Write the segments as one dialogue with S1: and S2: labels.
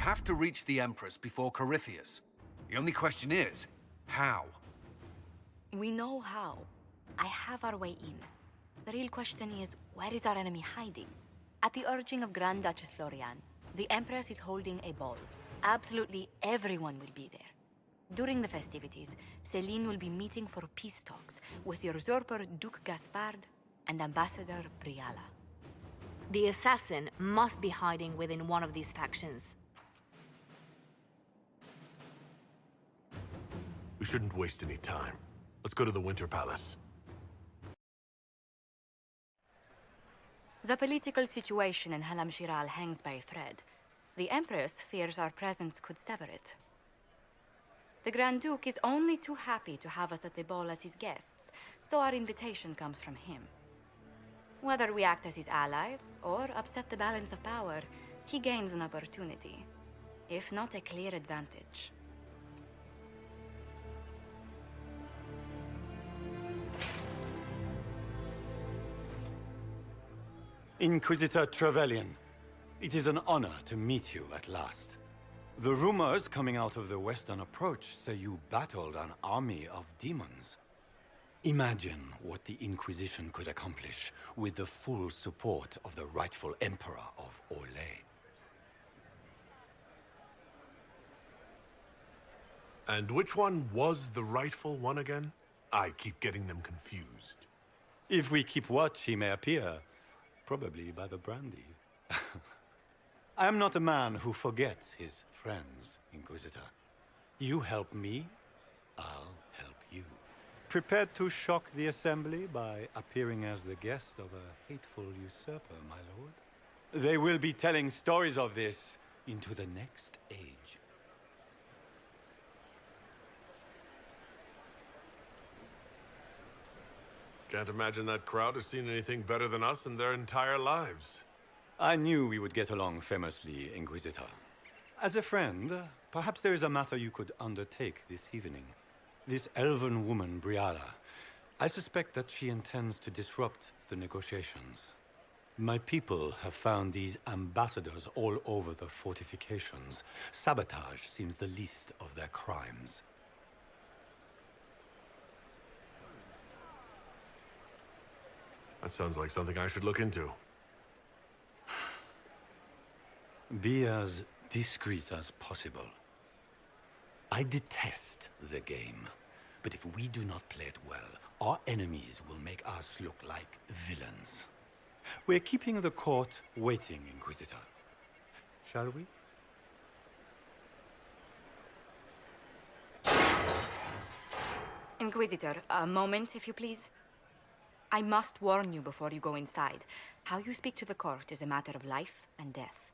S1: have to reach the Empress before Corythius. The only question is, how?
S2: We know how. I have our way in. The real question is, where is our enemy hiding? At the urging of Grand Duchess Florian, the Empress is holding a ball. Absolutely everyone will be there. During the festivities, Céline will be meeting for peace talks with the usurper Duke Gaspard and Ambassador Briala.
S3: The assassin must be hiding within one of these factions.
S4: We shouldn't waste any time. Let's go to the Winter Palace.
S2: The political situation in Halam Shiral hangs by a thread. The Empress fears our presence could sever it. The Grand Duke is only too happy to have us at the ball as his guests, so our invitation comes from him. Whether we act as his allies or upset the balance of power, he gains an opportunity, if not a clear advantage.
S5: Inquisitor Trevelyan, it is an honor to meet you at last. The rumors coming out of the Western Approach say you battled an army of demons. Imagine what the Inquisition could accomplish with the full support of the rightful Emperor of Orlais.
S4: And which one was the rightful one again? I keep getting them confused.
S5: If we keep watch, he may appear, probably by the brandy. I am not a man who forgets his friends, Inquisitor. You help me, I'll help you. Prepared to shock the Assembly by appearing as the guest of a hateful usurper, my lord? They will be telling stories of this into the next age.
S4: Can't imagine that crowd has seen anything better than us in their entire lives.
S5: I knew we would get along famously, Inquisitor. As a friend, perhaps there is a matter you could undertake this evening. This elven woman, Briala, I suspect that she intends to disrupt the negotiations. My people have found these ambassadors all over the fortifications. Sabotage seems the least of their crimes.
S4: That sounds like something I should look into.
S5: Be as discreet as possible. I detest the game, but if we do not play it well, our enemies will make us look like villains. We're keeping the court waiting, Inquisitor. Shall we?
S2: Inquisitor, a moment, if you please. I must warn you before you go inside. How you speak to the court is a matter of life and death.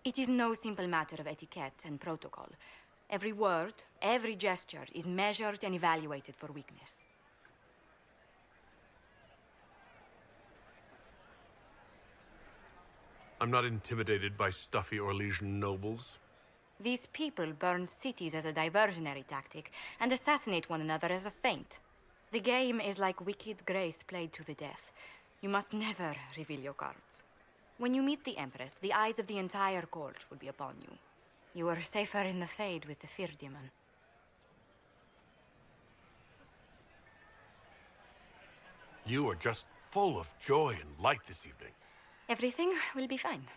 S2: It is no simple matter of etiquette and protocol. Every word, every gesture is measured and evaluated for weakness.
S4: I'm not intimidated by stuffy Orlesian nobles.
S2: These people burn cities as a diversionary tactic and assassinate one another as a feint. The game is like wicked grace played to the death. You must never reveal your cards. When you meet the Empress, the eyes of the entire court will be upon you. You are safer in the Fade with the Fear Demon.
S4: You are just full of joy and light this evening.
S2: Everything will be fine.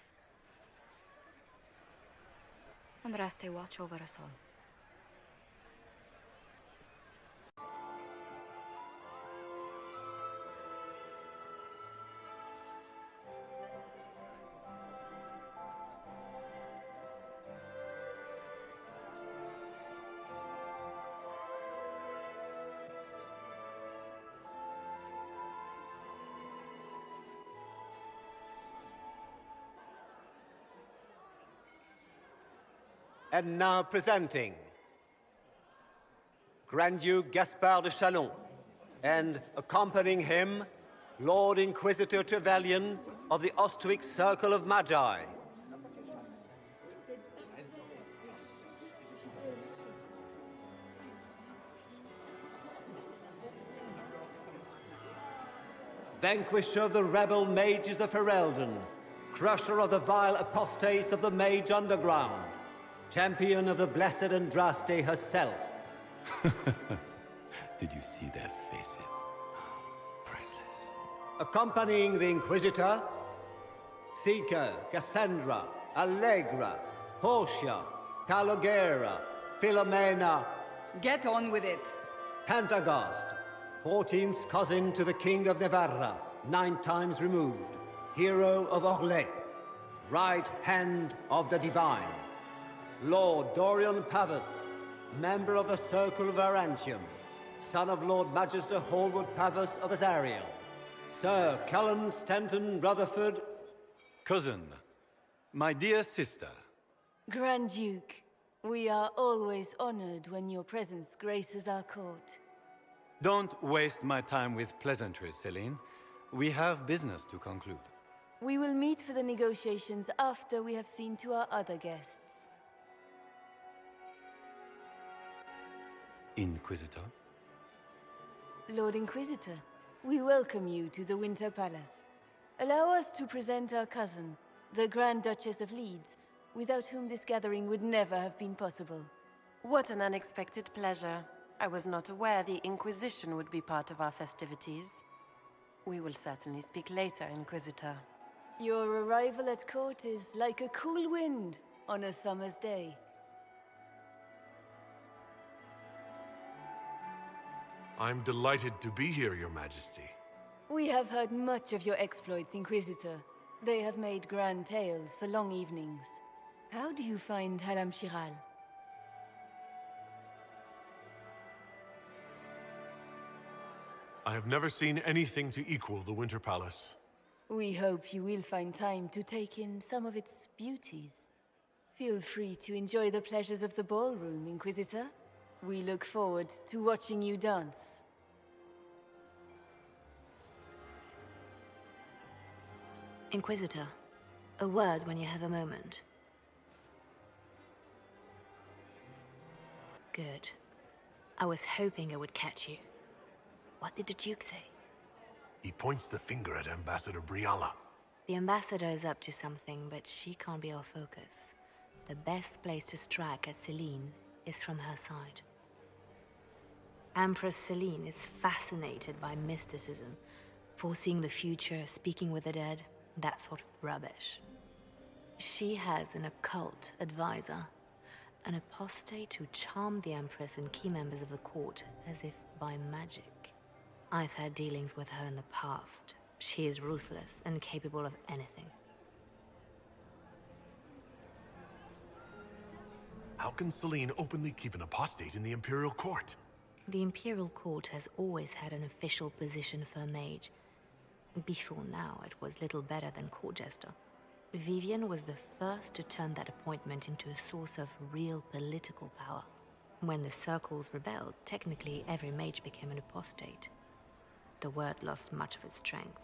S2: Andraste, watch over us all.
S6: And now presenting Grand Duke Gaspard de Chalon, and accompanying him, Lord Inquisitor Trevelyan of the Ostwick Circle of Magi. Vanquisher of the rebel mages of Ferelden, crusher of the vile apostates of the Mage Underground, champion of the Blessed Andraste herself.
S5: Did you see their faces? Priceless.
S6: Accompanying the Inquisitor, Seeker, Cassandra, Allegra, Portia, Calogera, Philomena,
S7: Get on with it.
S6: Pantagast, 14th cousin to the King of Navarra, 9 times removed, hero of Orlais, right hand of the Divine, Lord Dorian Pavus, member of the Circle of Arantium, son of Lord Magister Hallward Pavus of Azariel, Sir Callum Stanton Rutherford.
S5: Cousin, my dear sister.
S8: Grand Duke, we are always honored when your presence graces our court.
S5: Don't waste my time with pleasantries, Celine. We have business to conclude.
S8: We will meet for the negotiations after we have seen to our other guests.
S5: Inquisitor?
S8: Lord Inquisitor, we welcome you to the Winter Palace. Allow us to present our cousin, the Grand Duchess of Leeds, without whom this gathering would never have been possible.
S9: What an unexpected pleasure. I was not aware the Inquisition would be part of our festivities. We will certainly speak later, Inquisitor.
S8: Your arrival at court is like a cool wind on a summer's day.
S4: I'm delighted to be here, Your Majesty.
S8: We have heard much of your exploits, Inquisitor. They have made grand tales for long evenings. How do you find Halam Shiral?
S4: I have never seen anything to equal the Winter Palace.
S8: We hope you will find time to take in some of its beauties. Feel free to enjoy the pleasures of the ballroom, Inquisitor. We look forward to watching you dance.
S3: Inquisitor, a word when you have a moment. Good. I was hoping I would catch you. What did the Duke say?
S4: He points the finger at Ambassador Briala.
S3: The ambassador is up to something, but she can't be our focus. The best place to strike at Celine is from her side. Empress Celine is fascinated by mysticism, foreseeing the future, speaking with the dead, that sort of rubbish. She has an occult advisor, an apostate who charmed the Empress and key members of the court as if by magic. I've had dealings with her in the past. She is ruthless and capable of anything.
S4: How can Celine openly keep an apostate in the Imperial Court?
S3: The Imperial Court has always had an official position for a mage. Before now, it was little better than court jester. Vivian was the first to turn that appointment into a source of real political power. When the circles rebelled, technically every mage became an apostate. The word lost much of its strength.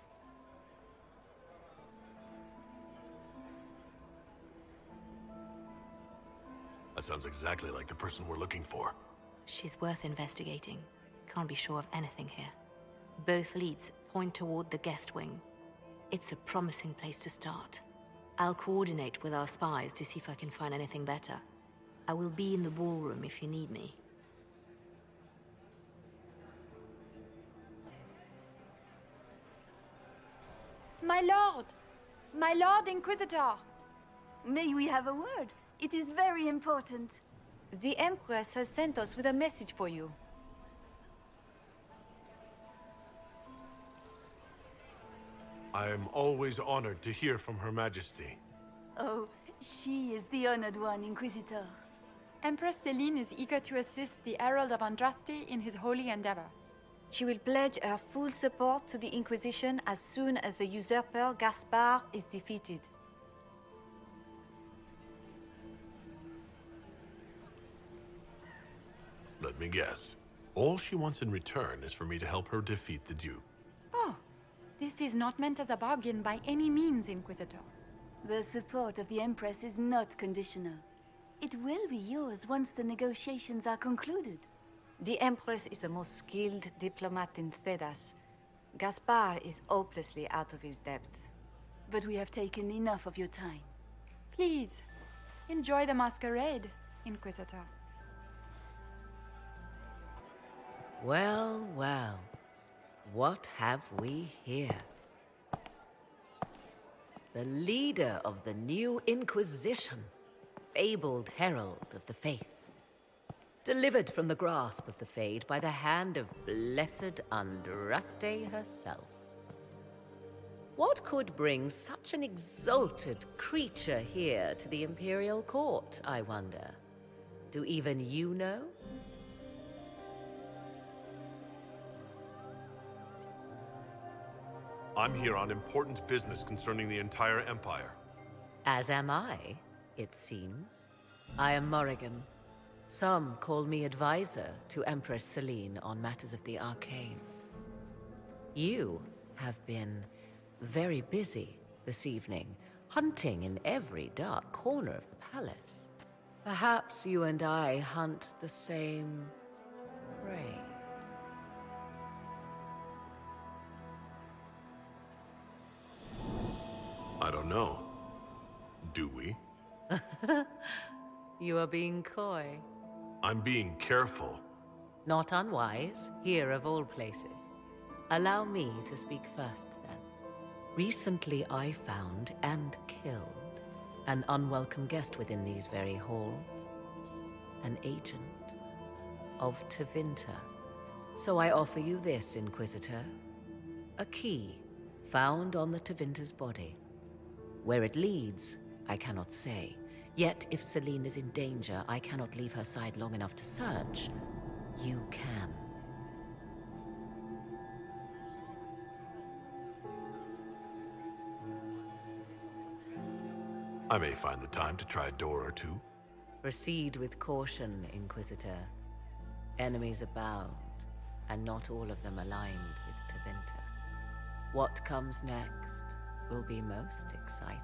S4: That sounds exactly like the person we're looking for.
S3: She's worth investigating. Can't be sure of anything here. Both leads point toward the guest wing. It's a promising place to start. I'll coordinate with our spies to see if I can find anything better. I will be in the ballroom if you need me.
S10: My lord! My lord Inquisitor!
S8: May we have a word? It is very important.
S2: The Empress has sent us with a message for you.
S4: I am always honored to hear from Her Majesty.
S8: Oh, she is the honored one, Inquisitor.
S10: Empress Celine is eager to assist the Herald of Andraste in his holy endeavor.
S2: She will pledge her full support to the Inquisition as soon as the usurper Gaspard is defeated.
S4: Let me guess. All she wants in return is for me to help her defeat the Duke.
S10: Oh, this is not meant as a bargain by any means, Inquisitor.
S8: The support of the Empress is not conditional. It will be yours once the negotiations are concluded.
S2: The Empress is the most skilled diplomat in Thedas. Gaspard is hopelessly out of his depth.
S8: But we have taken enough of your time.
S10: Please, enjoy the masquerade. Inquisitor.
S7: Well, well. What have we here? The leader of the new Inquisition, fabled herald of the faith. Delivered from the grasp of the Fade by the hand of blessed Andraste herself. What could bring such an exalted creature here to the Imperial Court, I wonder? Do even you know?
S4: I'm here on important business concerning the entire Empire.
S7: As am I, it seems. I am Morrigan. Some call me advisor to Empress Celine on matters of the arcane. You have been very busy this evening, hunting in every dark corner of the palace. Perhaps you and I hunt the same prey.
S4: I don't know. Do we?
S7: You are being coy.
S4: I'm being careful.
S7: Not unwise, here of all places. Allow me to speak first, then. Recently I found and killed an unwelcome guest within these very halls. An agent of Tevinter. So I offer you this, Inquisitor. A key found on the Tevinter's body. Where it leads, I cannot say. Yet, if Celine is in danger, I cannot leave her side long enough to search. You can.
S4: I may find the time to try a door or two.
S7: Proceed with caution, Inquisitor. Enemies abound, and not all of them aligned with Tevinter. What comes next will be most exciting.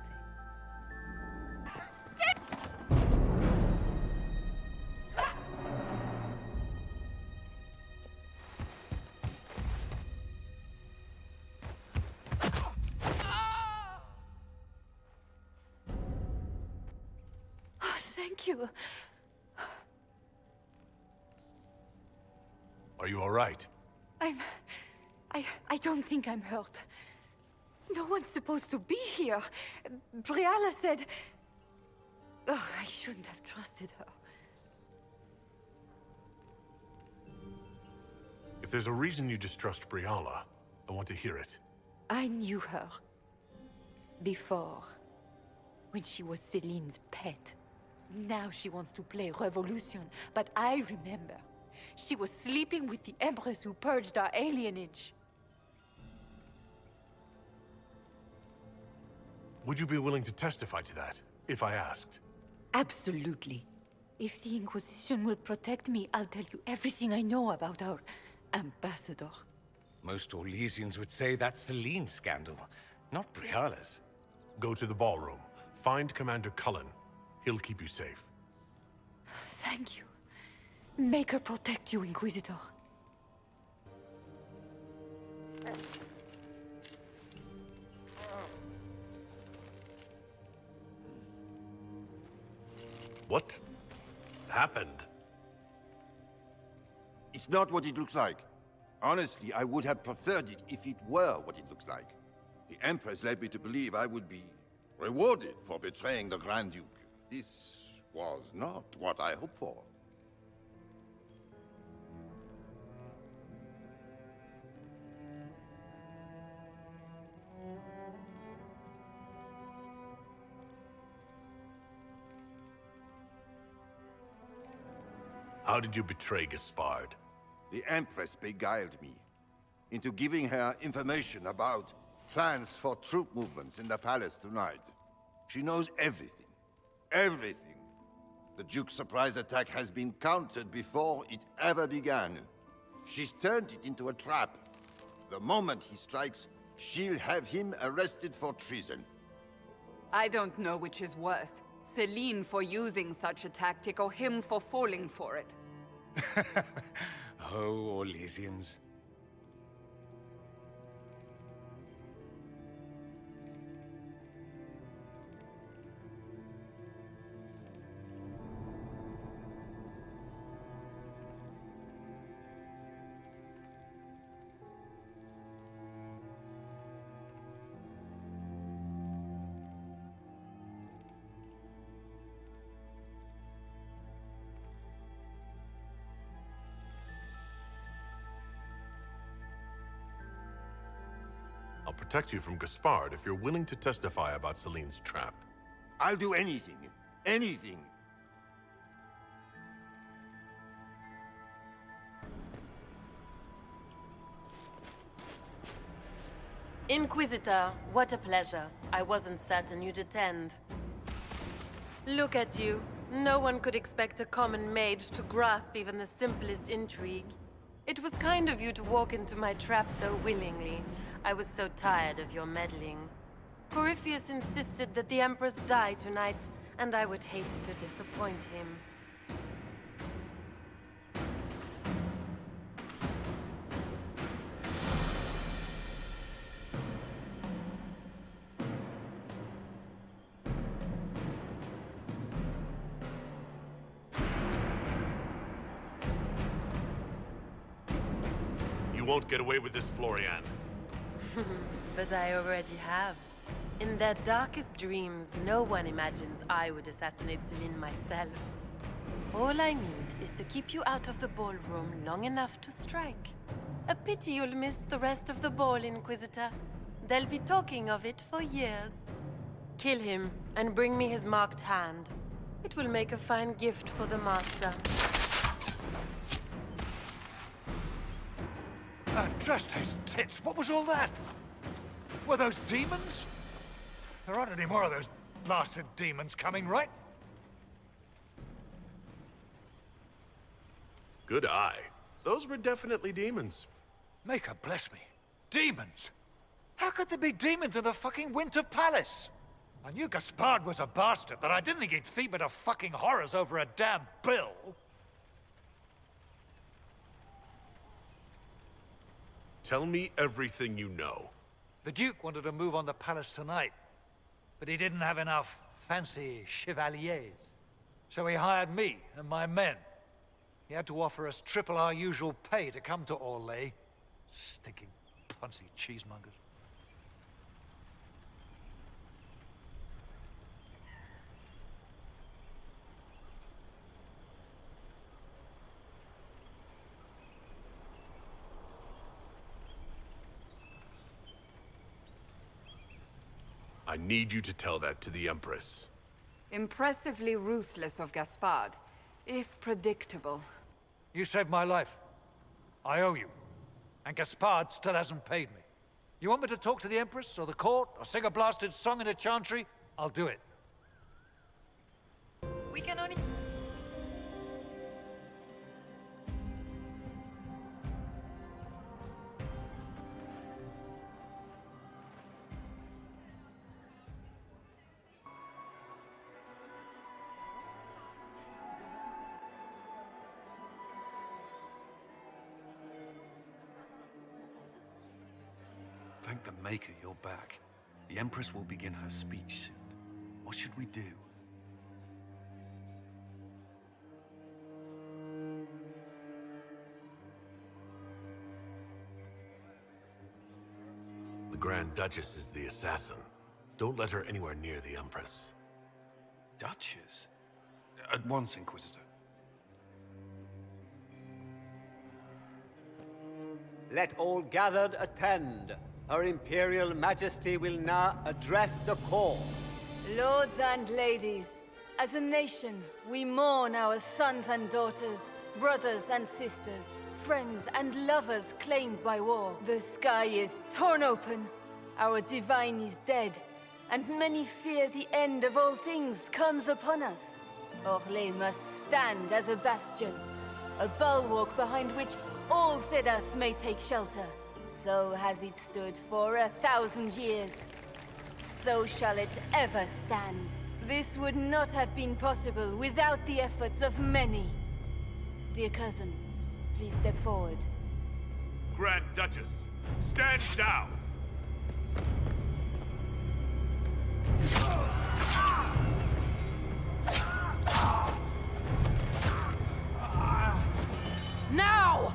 S8: Oh, thank you.
S4: Are you all right?
S8: I don't think I'm hurt. No one's supposed to be here. Briala said... Oh, I shouldn't have trusted her.
S4: If there's a reason you distrust Briala, I want to hear it.
S8: I knew her. Before. When she was Celine's pet. Now she wants to play Revolution, but I remember. She was sleeping with the Empress who purged our alienage.
S4: Would you be willing to testify to that, if I asked?
S8: Absolutely. If the Inquisition will protect me, I'll tell you everything I know about our ambassador.
S1: Most Orlesians would say that's Celine's scandal, not Briala's.
S4: Go to the ballroom. Find Commander Cullen. He'll keep you safe.
S8: Thank you. Make her protect you, Inquisitor.
S4: What happened?
S11: It's not what it looks like. Honestly, I would have preferred it if it were what it looks like. The Empress led me to believe I would be rewarded for betraying the Grand Duke. This was not what I hoped for.
S4: How did you betray Gaspard?
S11: The Empress beguiled me into giving her information about plans for troop movements in the palace tonight. She knows everything. Everything. The Duke's surprise attack has been countered before it ever began. She's turned it into a trap. The moment he strikes, she'll have him arrested for treason.
S12: I don't know which is worse. Celine for using such a tactic, or him for falling for it.
S1: Oh, Orlesians.
S4: protect you from Gaspard if you're willing to testify about Celine's trap.
S11: I'll do anything. Anything.
S9: Inquisitor, what a pleasure. I wasn't certain you'd attend. Look at you. No one could expect a common mage to grasp even the simplest intrigue. It was kind of you to walk into my trap so willingly. I was so tired of your meddling. Corypheus insisted that the Empress die tonight, and I would hate to disappoint him.
S4: You won't get away with this, Florian.
S9: But I already have. In their darkest dreams, no one imagines I would assassinate Celine myself. All I need is to keep you out of the ballroom long enough to strike. A pity you'll miss the rest of the ball, Inquisitor. They'll be talking of it for years. Kill him, and bring me his marked hand. It will make a fine gift for the Master.
S13: Trust his tits. What was all that? Were those demons? There aren't any more of those blasted demons coming, right?
S4: Good eye. Those were definitely demons.
S13: Maker bless me. Demons? How could there be demons in the fucking Winter Palace? I knew Gaspard was a bastard, but I didn't think he'd feed me to fucking horrors over a damn bill.
S4: Tell me everything you know.
S13: The Duke wanted to move on the palace tonight, but he didn't have enough fancy chevaliers. So he hired me and my men. He had to offer us triple our usual pay to come to Orlais. Stinking punsy cheesemongers.
S4: I need you to tell that to the Empress.
S12: Impressively ruthless of Gaspard, if predictable.
S13: You saved my life. I owe you. And Gaspard still hasn't paid me. You want me to talk to the Empress, or the court, or sing a blasted song in a chantry? I'll do it.
S10: We can only...
S1: Thank the Maker you're back. The Empress will begin her speech soon. What should we do?
S4: The Grand Duchess is the assassin. Don't let her anywhere near the Empress.
S1: Duchess? At once, Inquisitor.
S6: Let all gathered attend. Her Imperial Majesty will now address the court.
S8: Lords and ladies, as a nation, we mourn our sons and daughters, brothers and sisters, friends and lovers claimed by war. The sky is torn open, our divine is dead, and many fear the end of all things comes upon us. Orlais must stand as a bastion, a bulwark behind which all Thedas may take shelter. So has it stood for 1,000 years. So shall it ever stand. This would not have been possible without the efforts of many. Dear cousin, please step forward.
S4: Grand Duchess, stand down!
S9: Now!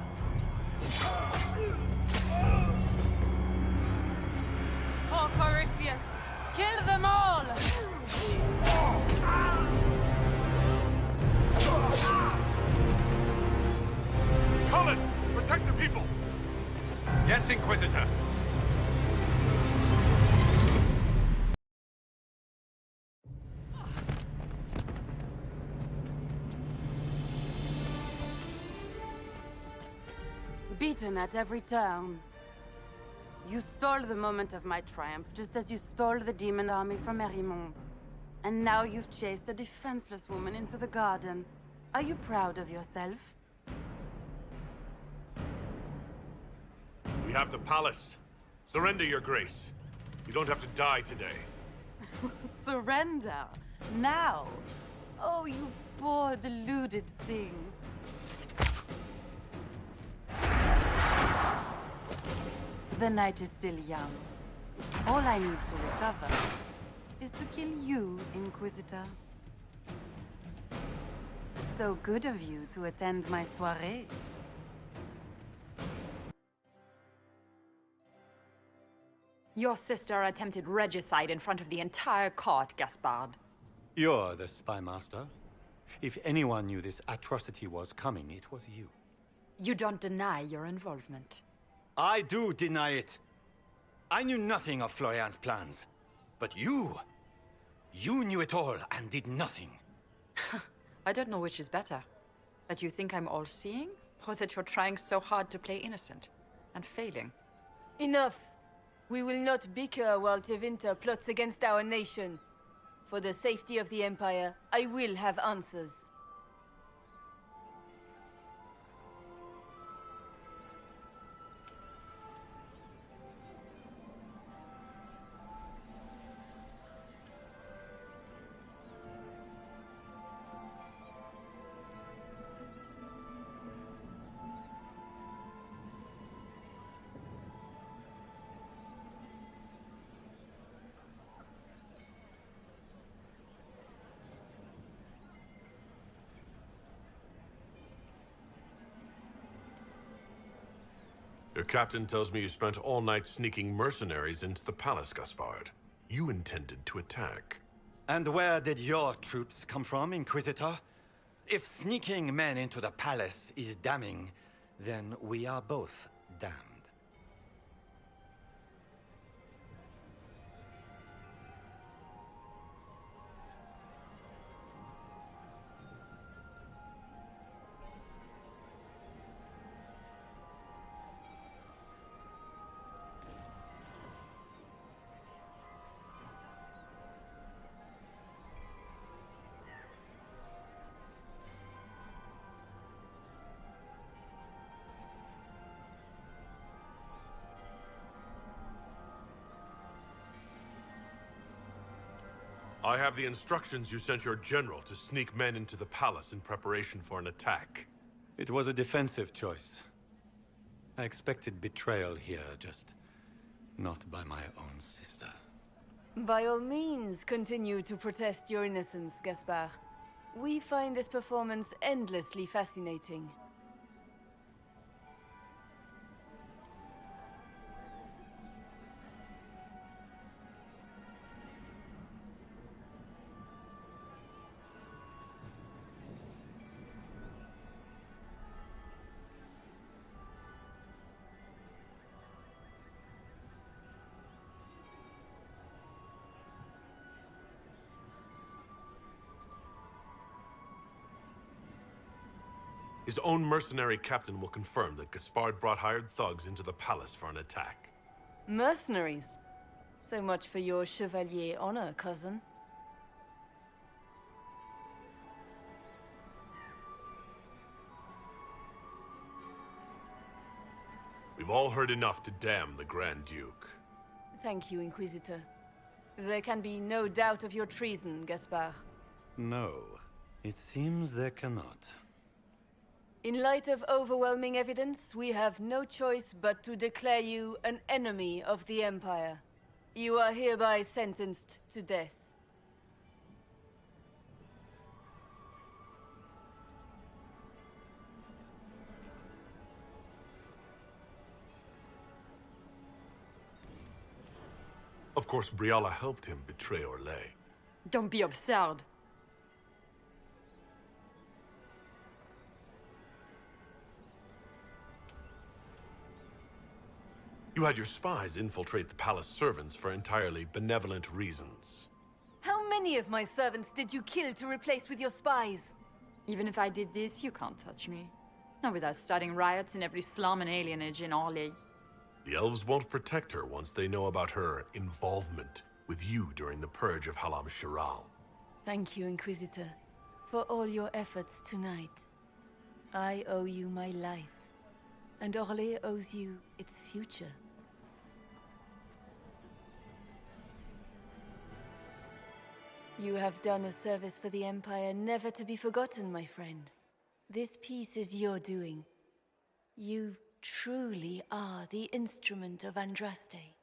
S9: For Corypheus, kill them all!
S4: Cullen, protect the people!
S1: Yes, Inquisitor.
S9: beaten at every turn. You stole the moment of my triumph, just as you stole the demon army from Merimond. And now you've chased a defenseless woman into the garden. Are you proud of yourself?
S4: We have the palace. Surrender, your grace. You don't have to die today.
S9: Surrender? Now? Oh, you poor, deluded thing. The night is still young. All I need to recover is to kill you, Inquisitor. So good of you to attend my soirée.
S10: Your sister attempted regicide in front of the entire court, Gaspard.
S5: You're the spy master. If anyone knew this atrocity was coming, it was you.
S10: You don't deny your involvement.
S5: I do deny it. I knew nothing of Florian's plans. But you knew it all and did nothing.
S10: I don't know which is better. That you think I'm all-seeing, or that you're trying so hard to play innocent and failing.
S8: Enough! We will not bicker while Tevinter plots against our nation. For the safety of the Empire, I will have answers.
S4: Your captain tells me you spent all night sneaking mercenaries into the palace, Gaspard. You intended to attack.
S5: And where did your troops come from, Inquisitor? If sneaking men into the palace is damning, then we are both damned.
S4: I have the instructions you sent your general to sneak men into the palace in preparation for an attack.
S5: It was a defensive choice. I expected betrayal here, just not by my own sister.
S8: By all means, continue to protest your innocence, Gaspard. We find this performance endlessly fascinating.
S4: His own mercenary captain will confirm that Gaspard brought hired thugs into the palace for an attack.
S8: Mercenaries? So much for your chevalier honor, cousin.
S4: We've all heard enough to damn the Grand Duke.
S8: Thank you, Inquisitor. There can be no doubt of your treason, Gaspard.
S5: No, it seems there cannot.
S8: In light of overwhelming evidence, we have no choice but to declare you an enemy of the Empire. You are hereby sentenced to death.
S4: Of course, Briala helped him betray Orlais.
S10: Don't be absurd.
S4: You had your spies infiltrate the palace servants for entirely benevolent reasons.
S8: How many of my servants did you kill to replace with your spies?
S10: Even if I did this, you can't touch me. Not without starting riots in every slum and alienage in Orly.
S4: The elves won't protect her once they know about her involvement with you during the purge of Halam Shiral.
S8: Thank you, Inquisitor, for all your efforts tonight. I owe you my life, and Orly owes you its future. You have done a service for the Empire never to be forgotten, my friend. This piece is your doing. You truly are the instrument of Andraste.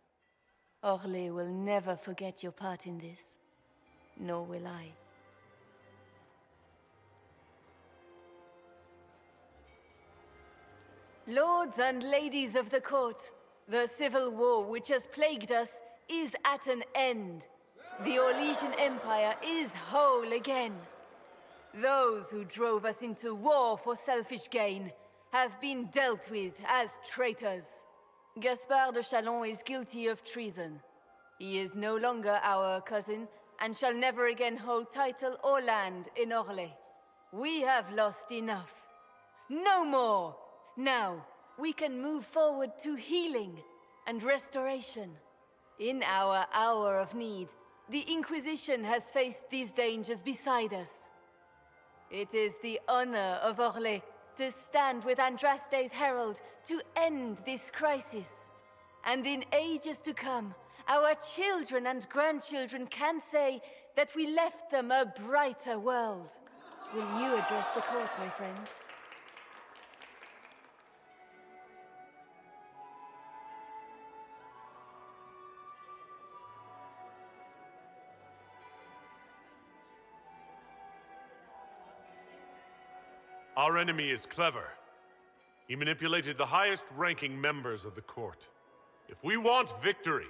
S8: Orly will never forget your part in this, nor will I. Lords and ladies of the court, the civil war which has plagued us is at an end. The Orlesian Empire is whole again. Those who drove us into war for selfish gain have been dealt with as traitors. Gaspard de Chalon is guilty of treason. He is no longer our cousin and shall never again hold title or land in Orly. We have lost enough. No more! Now, we can move forward to healing and restoration. In our hour of need, the Inquisition has faced these dangers beside us. It is the honor of Orly to stand with Andraste's herald to end this crisis. And in ages to come, our children and grandchildren can say that we left them a brighter world. Will you address the court, my friend?
S4: Our enemy is clever. He manipulated the highest-ranking members of the court. If we want victory,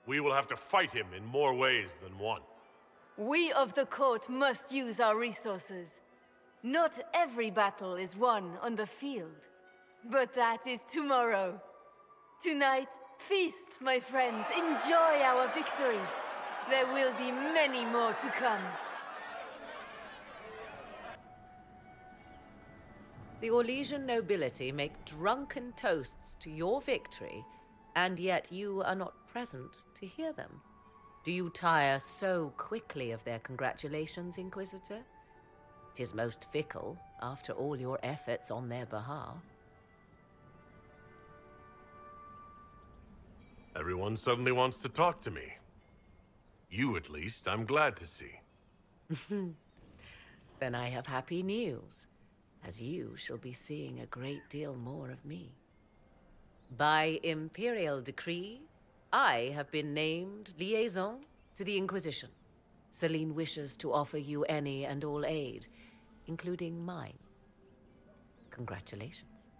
S4: we will have to fight him in more ways than one.
S8: We of the court must use our resources. Not every battle is won on the field, but that is tomorrow. Tonight, feast, my friends. Enjoy our victory. There will be many more to come.
S7: The Orlesian nobility make drunken toasts to your victory, and yet you are not present to hear them. Do you tire so quickly of their congratulations, Inquisitor? 'Tis most fickle, after all your efforts on their behalf.
S4: Everyone suddenly wants to talk to me. You, at least, I'm glad to see.
S7: Then I have happy news, as you shall be seeing a great deal more of me. By imperial decree, I have been named liaison to the Inquisition. Celine wishes to offer you any and all aid, including mine. Congratulations.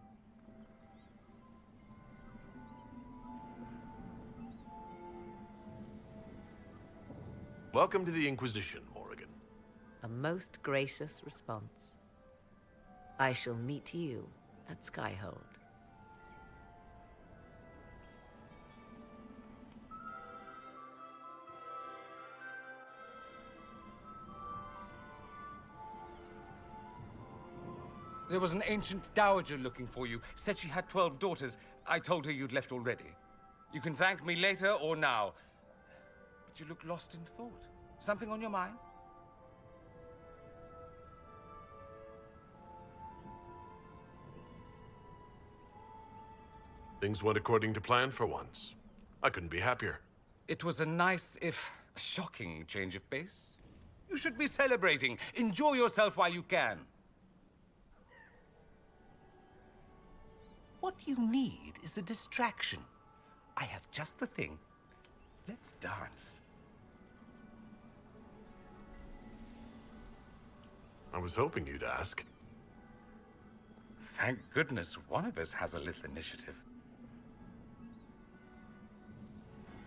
S4: Welcome to the Inquisition, Morrigan.
S7: A most gracious response. I shall meet you at Skyhold.
S14: There was an ancient dowager looking for you. Said she had 12 daughters. I told her you'd left already. You can thank me later or now. But you look lost in thought. Something on your mind?
S4: Things went according to plan for once. I couldn't be happier.
S14: It was a nice, if shocking, change of pace. You should be celebrating. Enjoy yourself while you can. What you need is a distraction. I have just the thing. Let's dance.
S4: I was hoping you'd ask.
S14: Thank goodness one of us has a little initiative.